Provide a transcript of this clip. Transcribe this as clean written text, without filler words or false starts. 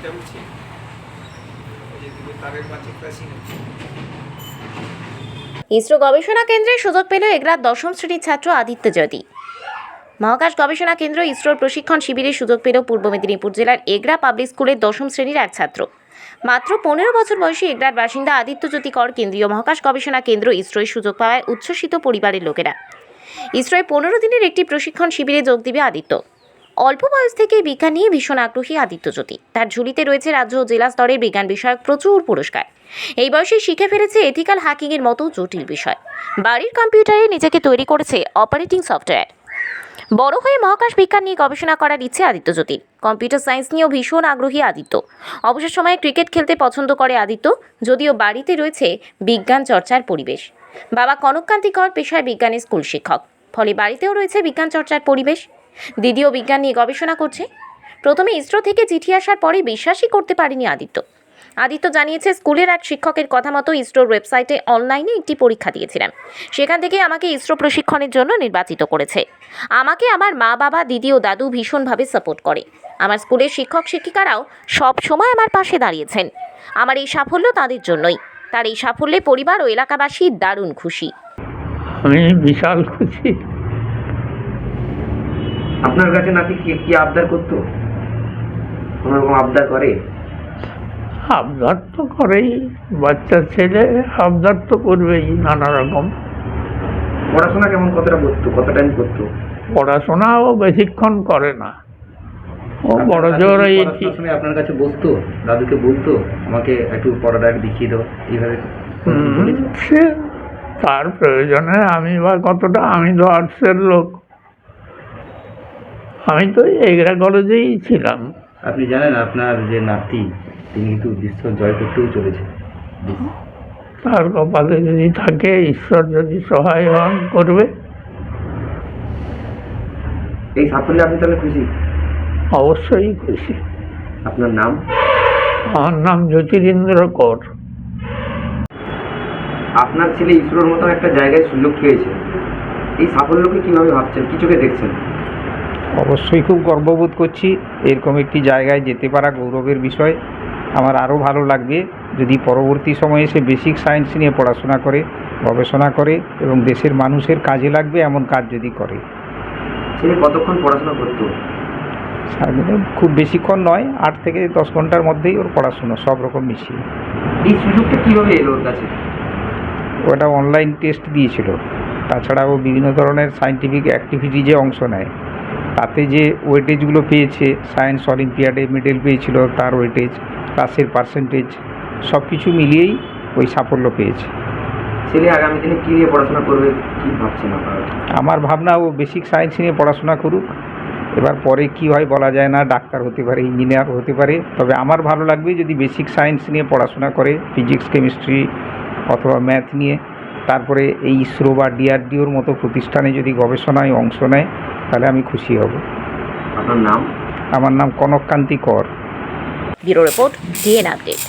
এটা উঠছে, যেগুলো তারের মাঝে ক্রাসিং হচ্ছে। ইসরো গবেষণা কেন্দ্রে সুযোগ পেল এগরার দশম শ্রেণীর ছাত্র আদিত্য জ্যোতি। মহাকাশ গবেষণা কেন্দ্র ইসরোর প্রশিক্ষণ শিবিরে সুযোগ পেল পূর্ব মেদিনীপুর জেলার এগরা পাবলিক স্কুলের দশম শ্রেণীর এক ছাত্র। মাত্র 15 বছর বয়সী এগরার বাসিন্দা আদিত্য জ্যোতি কর কেন্দ্রীয় মহাকাশ গবেষণা কেন্দ্র ইসরোয় সুযোগ পাওয়ায় উচ্ছ্বসিত পরিবারের লোকেরা। ইসরোয় 15 দিনের একটি প্রশিক্ষণ শিবিরে যোগ দিবে আদিত্য। অল্প বয়স থেকেই বিজ্ঞান নিয়ে ভীষণ আগ্রহী আদিত্য জ্যোতি। তার ঝুলিতে রয়েছে রাজ্য ও জেলা স্তরের বিজ্ঞান বিষয়ক প্রচুর পুরস্কার। এই বয়সে শিখে ফেলেছে এথিক্যাল হ্যাকিংয়ের মতো জটিল বিষয়। বাড়ির কম্পিউটারে নিজেকে তৈরি করেছে অপারেটিং সফটওয়্যার। বড় হয়ে মহাকাশ বিজ্ঞান নিয়ে গবেষণা করার ইচ্ছে আদিত্য জ্যোতির। কম্পিউটার সায়েন্স নিয়েও ভীষণ আগ্রহী আদিত্য। অবসর সময়ে ক্রিকেট খেলতে পছন্দ করে আদিত্য, যদিও বাড়িতে রয়েছে বিজ্ঞান চর্চার পরিবেশ। বাবা কনককান্তি কর পেশায় বিজ্ঞানের স্কুল শিক্ষক, ফলে বাড়িতেও রয়েছে বিজ্ঞান চর্চার পরিবেশ। দিদিও বিজ্ঞান নিয়ে গবেষণা করছে। প্রথমে ইসরো থেকে চিঠি আসার পরে বিশ্বাসই করতে পারেনি আদিত্য। আদিত্য জানিয়েছে, স্কুলের এক শিক্ষকের কথা মতো ইসরোর ওয়েবসাইটে অনলাইনে একটি পরীক্ষা দিয়েছিলাম। সেখান থেকে আমাকে ইসরো প্রশিক্ষণের জন্য নির্বাচিত করেছে। আমাকে আমার মা বাবা, দিদি ও দাদু ভীষণভাবে সাপোর্ট করে। আমার স্কুলের শিক্ষক শিক্ষিকারাও সব সময় আমার পাশে দাঁড়িয়েছেন। আমার এই সাফল্য তাদের জন্যই। তার এই সাফল্যে পরিবার ও এলাকাবাসী দারুণ খুশি। আমি বিশাল খুশি। আপনার কাছে নাকি কি আবদার করতো? কোনো রকম আবদার করে? আবদার তো করেই, বাচ্চা ছেলে আবদার তো করবেই নানা রকম। পড়াশোনা কেমন, কতটা করতো, কত টাইম করতো? পড়াশোনাও বেশিক্ষণ করে না, ও বড় জোর এই সময় আপনার কাছে বসতো, দাদুকে বলতো আমাকে একটু পড়াটা দেখিয়ে দাও, এইভাবে সে তার প্রয়োজনে আমি বা কতটা, আমি তো আর্টসের লোক, আমি তো এগরা কলেজেই ছিলাম। আপনি জানেন আপনার যে নাতি, তিনি কিন্তু বিশ্ব জয় করতেও চলেছে। তার কপালে যদি থাকে, ঈশ্বর যদি সহায় হন, করবে। এই সাফল্যে আপনি তাহলে খুশি? অবশ্যই খুশি। আপনার নাম? আমার নাম জ্যোতিরিন্দ্র কর। আপনার ছেলে ইসরোর মতো একটা জায়গায় সুযোগ পেয়েছে, এই সাফল্যকে কিভাবে ভাবছেন, কি চোখে দেখছেন? অবশ্যই খুব গর্ববোধ করছি। এরকম একটি জায়গায় যেতে পারা গৌরবের বিষয়। আমার আরও ভালো লাগবে যদি পরবর্তী সময়ে সে বেসিক সায়েন্স নিয়ে পড়াশোনা করে, গবেষণা করে এবং দেশের মানুষের কাজে লাগবে এমন কাজ যদি করে। ছেলে কতক্ষণ পড়াশোনা করতো? সারাদিনে খুব বেশিক্ষণ নয়, 8 থেকে 10 ঘন্টার মধ্যেই ওর পড়াশুনো সব রকম মিশিয়ে। এই সুযোগটা কীভাবে এলো ওর কাছে? ওটা অনলাইন টেস্ট দিয়েছিল। তাছাড়া ও বিভিন্ন ধরনের সায়েন্টিফিক অ্যাক্টিভিটিজে অংশ নেয়। তাতে যে ওয়েটেজগুলো পেয়েছে, সায়েন্স অলিম্পিয়াডে মেডেল পেয়েছিল, তার ওয়েটেজ, ক্লাসের পার্সেন্টেজ, সব কিছু মিলিয়েই ওই সাফল্য পেয়েছে। ছেলে আগামী দিনে কী নিয়ে পড়াশোনা করবে, কী ভাবছেন আপনারা? আমার ভাবনা ও বেসিক সায়েন্স নিয়ে পড়াশোনা করুক। এবার পরে কী হয় বলা যায় না, ডাক্তার হতে পারে, ইঞ্জিনিয়ার হতে পারে। তবে আমার ভালো লাগবে যদি বেসিক সায়েন্স নিয়ে পড়াশোনা করে, ফিজিক্স, কেমিস্ট্রি অথবা ম্যাথ নিয়ে, তারপরে এই ইসরো বা ডিআরডিওর মতো প্রতিষ্ঠানে যদি গবেষণায় অংশ নেয়, তাহলে আমি খুশি হব। আপনার নাম? আমার নাম কনককান্তি কর। Bureau report, DN update.